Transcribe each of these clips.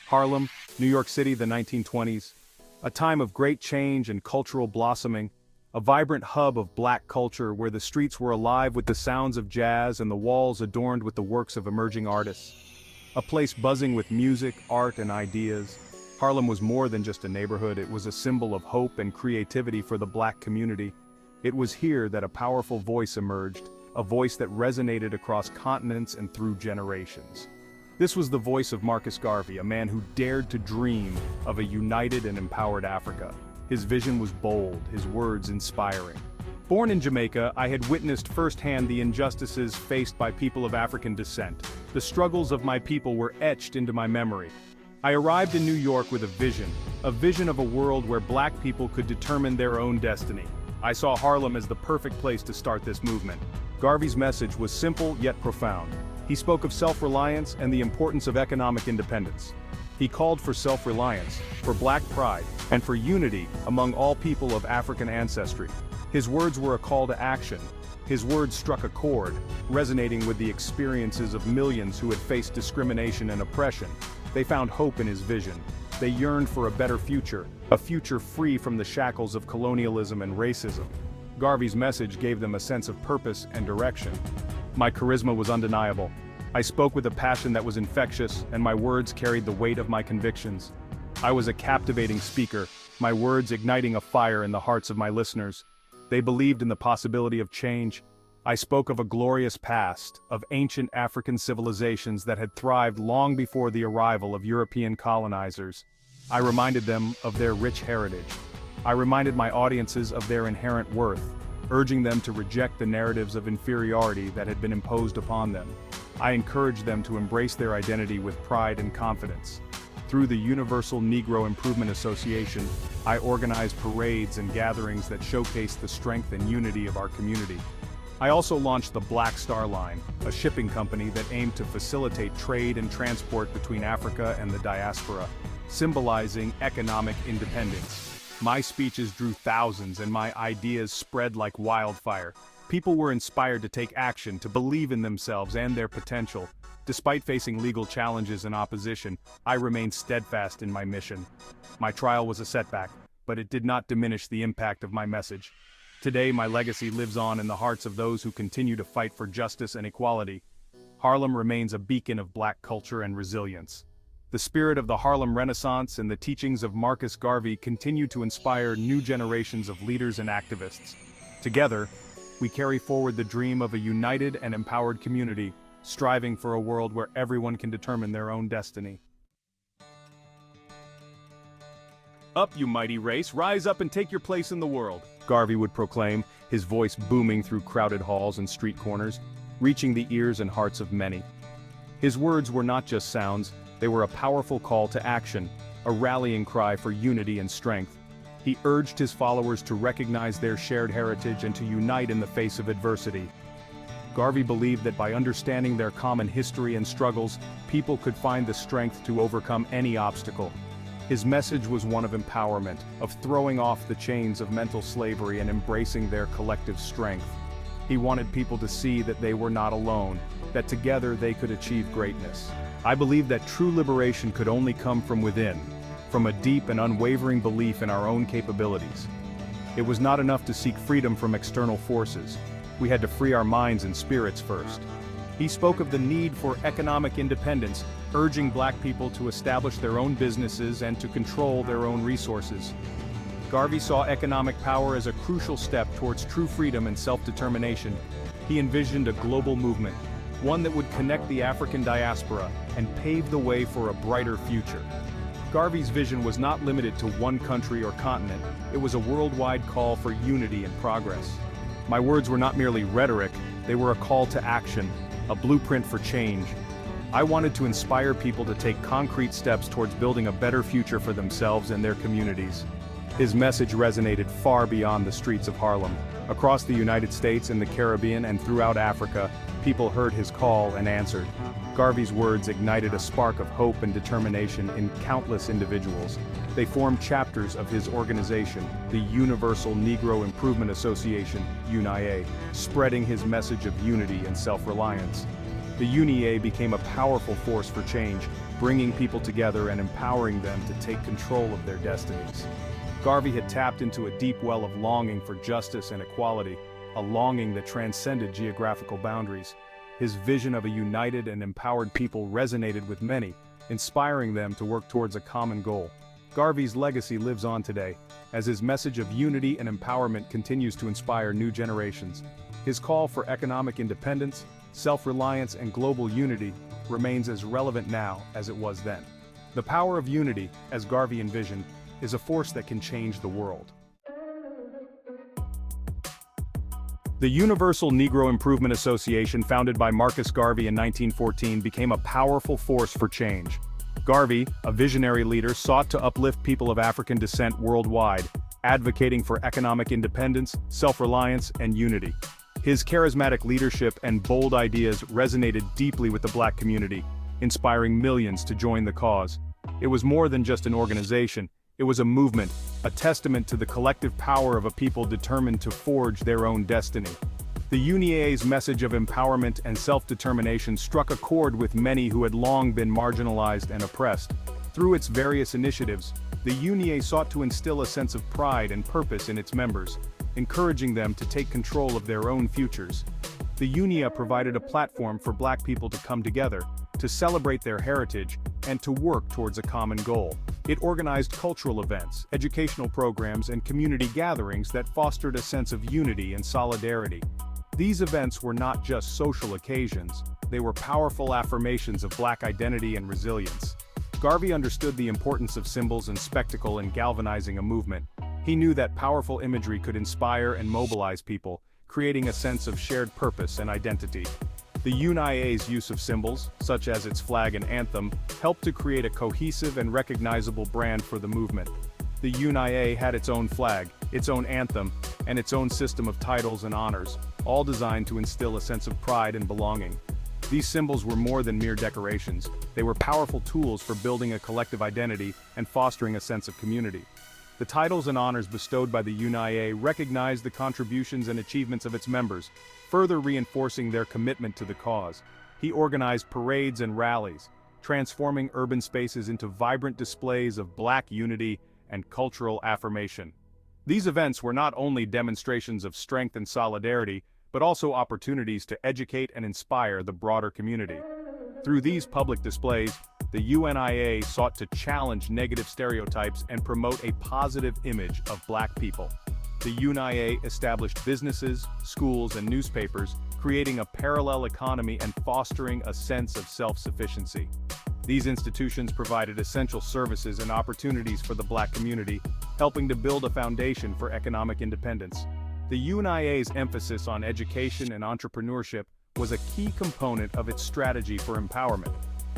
Harlem, New York City, the 1920s. A time of great change and cultural blossoming. A vibrant hub of black culture where the streets were alive with the sounds of jazz and the walls adorned with the works of emerging artists. A place buzzing with music, art, and ideas. Harlem was more than just a neighborhood, it was a symbol of hope and creativity for the black community. It was here that a powerful voice emerged, a voice that resonated across continents and through generations. This was the voice of Marcus Garvey, a man who dared to dream of a united and empowered Africa. His vision was bold, his words inspiring. Born in Jamaica, I had witnessed firsthand the injustices faced by people of African descent. The struggles of my people were etched into my memory. I arrived in New York with a vision of a world where black people could determine their own destiny. I saw Harlem as the perfect place to start this movement. Garvey's message was simple yet profound. He spoke of self-reliance and the importance of economic independence. He called for self-reliance, for black pride, and for unity among all people of African ancestry. His words were a call to action. His words struck a chord, resonating with the experiences of millions who had faced discrimination and oppression. They found hope in his vision. They yearned for a better future, a future free from the shackles of colonialism and racism. Garvey's message gave them a sense of purpose and direction. My charisma was undeniable. I spoke with a passion that was infectious, and my words carried the weight of my convictions. I was a captivating speaker, my words igniting a fire in the hearts of my listeners. They believed in the possibility of change. I spoke of a glorious past, of ancient African civilizations that had thrived long before the arrival of European colonizers. I reminded them of their rich heritage. I reminded my audiences of their inherent worth, urging them to reject the narratives of inferiority that had been imposed upon them. I encouraged them to embrace their identity with pride and confidence. Through the Universal Negro Improvement Association, I organized parades and gatherings that showcased the strength and unity of our community. I also launched the Black Star Line, a shipping company that aimed to facilitate trade and transport between Africa and the diaspora, symbolizing economic independence. My speeches drew thousands and my ideas spread like wildfire. People were inspired to take action, to believe in themselves and their potential. Despite facing legal challenges and opposition, I remained steadfast in my mission. My trial was a setback, but it did not diminish the impact of my message. Today, my legacy lives on in the hearts of those who continue to fight for justice and equality. Harlem remains a beacon of black culture and resilience. The spirit of the Harlem Renaissance and the teachings of Marcus Garvey continue to inspire new generations of leaders and activists. Together, we carry forward the dream of a united and empowered community, striving for a world where everyone can determine their own destiny. Up, you mighty race, rise up and take your place in the world, Garvey would proclaim, his voice booming through crowded halls and street corners, reaching the ears and hearts of many. His words were not just sounds, they were a powerful call to action, a rallying cry for unity and strength. He urged his followers to recognize their shared heritage and to unite in the face of adversity. Garvey believed that by understanding their common history and struggles, people could find the strength to overcome any obstacle. His message was one of empowerment, of throwing off the chains of mental slavery and embracing their collective strength. He wanted people to see that they were not alone, that together they could achieve greatness. I believe that true liberation could only come from within, from a deep and unwavering belief in our own capabilities. It was not enough to seek freedom from external forces. We had to free our minds and spirits first. He spoke of the need for economic independence, urging black people to establish their own businesses and to control their own resources. Garvey saw economic power as a crucial step towards true freedom and self-determination. He envisioned a global movement, one that would connect the African diaspora and pave the way for a brighter future. Garvey's vision was not limited to one country or continent, it was a worldwide call for unity and progress. My words were not merely rhetoric, they were a call to action, a blueprint for change. I wanted to inspire people to take concrete steps towards building a better future for themselves and their communities. His message resonated far beyond the streets of Harlem. Across the United States and the Caribbean and throughout Africa, people heard his call and answered. Garvey's words ignited a spark of hope and determination in countless individuals. They formed chapters of his organization, the Universal Negro Improvement Association, UNIA, spreading his message of unity and self-reliance. the UNIA became a powerful force for change, bringing people together and empowering them to take control of their destinies. Garvey had tapped into a deep well of longing for justice and equality, a longing that transcended geographical boundaries. His vision of a united and empowered people resonated with many, inspiring them to work towards a common goal. Garvey's legacy lives on today, as his message of unity and empowerment continues to inspire new generations. His call for economic independence, self-reliance, and global unity remains as relevant now as it was then. The power of unity, as Garvey envisioned, is a force that can change the world. The Universal Negro Improvement Association, founded by Marcus Garvey in 1914, became a powerful force for change. Garvey, a visionary leader, sought to uplift people of African descent worldwide, advocating for economic independence, self-reliance, and unity. His charismatic leadership and bold ideas resonated deeply with the Black community, inspiring millions to join the cause. It was more than just an organization, it was a movement, a testament to the collective power of a people determined to forge their own destiny. The UNIA's message of empowerment and self-determination struck a chord with many who had long been marginalized and oppressed. Through its various initiatives, the UNIA sought to instill a sense of pride and purpose in its members, encouraging them to take control of their own futures. The UNIA provided a platform for Black people to come together, to celebrate their heritage, and to work towards a common goal. It organized cultural events, educational programs, and community gatherings that fostered a sense of unity and solidarity. These events were not just social occasions, they were powerful affirmations of Black identity and resilience. Garvey understood the importance of symbols and spectacle in galvanizing a movement. He knew that powerful imagery could inspire and mobilize people, creating a sense of shared purpose and identity. The UNIA's use of symbols, such as its flag and anthem, helped to create a cohesive and recognizable brand for the movement. The UNIA had its own flag, its own anthem, and its own system of titles and honors, all designed to instill a sense of pride and belonging. These symbols were more than mere decorations, they were powerful tools for building a collective identity and fostering a sense of community. The titles and honors bestowed by the UNIA recognized the contributions and achievements of its members, further reinforcing their commitment to the cause. He organized parades and rallies, transforming urban spaces into vibrant displays of Black unity and cultural affirmation. These events were not only demonstrations of strength and solidarity, but also opportunities to educate and inspire the broader community. Through these public displays, the UNIA sought to challenge negative stereotypes and promote a positive image of Black people. The UNIA established businesses, schools, and newspapers, creating a parallel economy and fostering a sense of self-sufficiency. These institutions provided essential services and opportunities for the Black community, helping to build a foundation for economic independence. The UNIA's emphasis on education and entrepreneurship was a key component of its strategy for empowerment.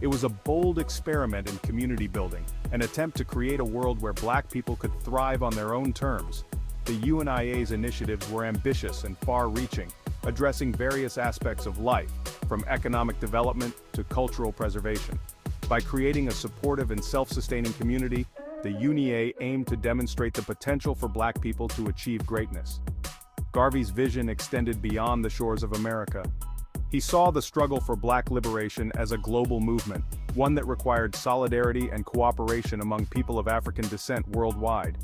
It was a bold experiment in community building, an attempt to create a world where Black people could thrive on their own terms. The UNIA's initiatives were ambitious and far-reaching, addressing various aspects of life, from economic development to cultural preservation. By creating a supportive and self-sustaining community, the UNIA aimed to demonstrate the potential for Black people to achieve greatness. Garvey's vision extended beyond the shores of America. He saw the struggle for Black liberation as a global movement, one that required solidarity and cooperation among people of African descent worldwide.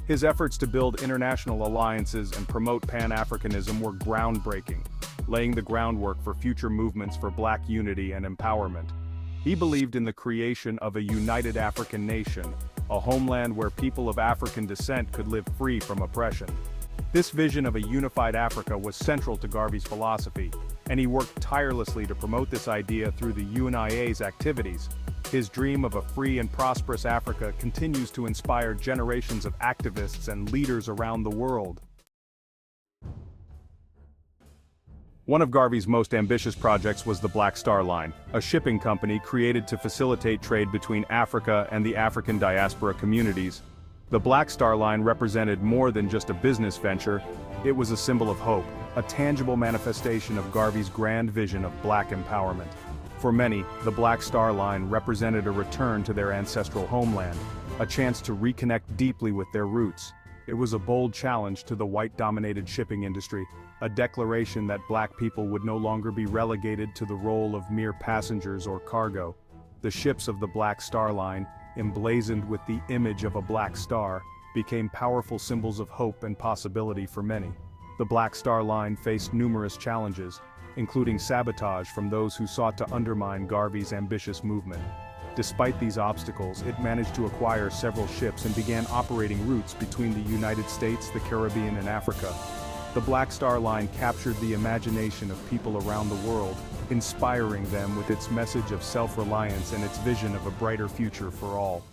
His efforts to build international alliances and promote Pan-Africanism were groundbreaking, laying the groundwork for future movements for Black unity and empowerment. He believed in the creation of a united African nation, a homeland where people of African descent could live free from oppression. This vision of a unified Africa was central to Garvey's philosophy, and he worked tirelessly to promote this idea through the UNIA's activities. His dream of a free and prosperous Africa continues to inspire generations of activists and leaders around the world. One of Garvey's most ambitious projects was the Black Star Line, a shipping company created to facilitate trade between Africa and the African diaspora communities. The Black Star Line represented more than just a business venture, it was a symbol of hope, a tangible manifestation of Garvey's grand vision of Black empowerment. For many, the Black Star Line represented a return to their ancestral homeland, a chance to reconnect deeply with their roots. It was a bold challenge to the white-dominated shipping industry, a declaration that black people would no longer be relegated to the role of mere passengers or cargo. The ships of the Black Star Line, emblazoned with the image of a black star, became powerful symbols of hope and possibility for many. The Black Star Line faced numerous challenges, including sabotage from those who sought to undermine Garvey's ambitious movement. Despite these obstacles, it managed to acquire several ships and began operating routes between the United States, the Caribbean, and Africa. The Black Star Line captured the imagination of people around the world, inspiring them with its message of self-reliance and its vision of a brighter future for all.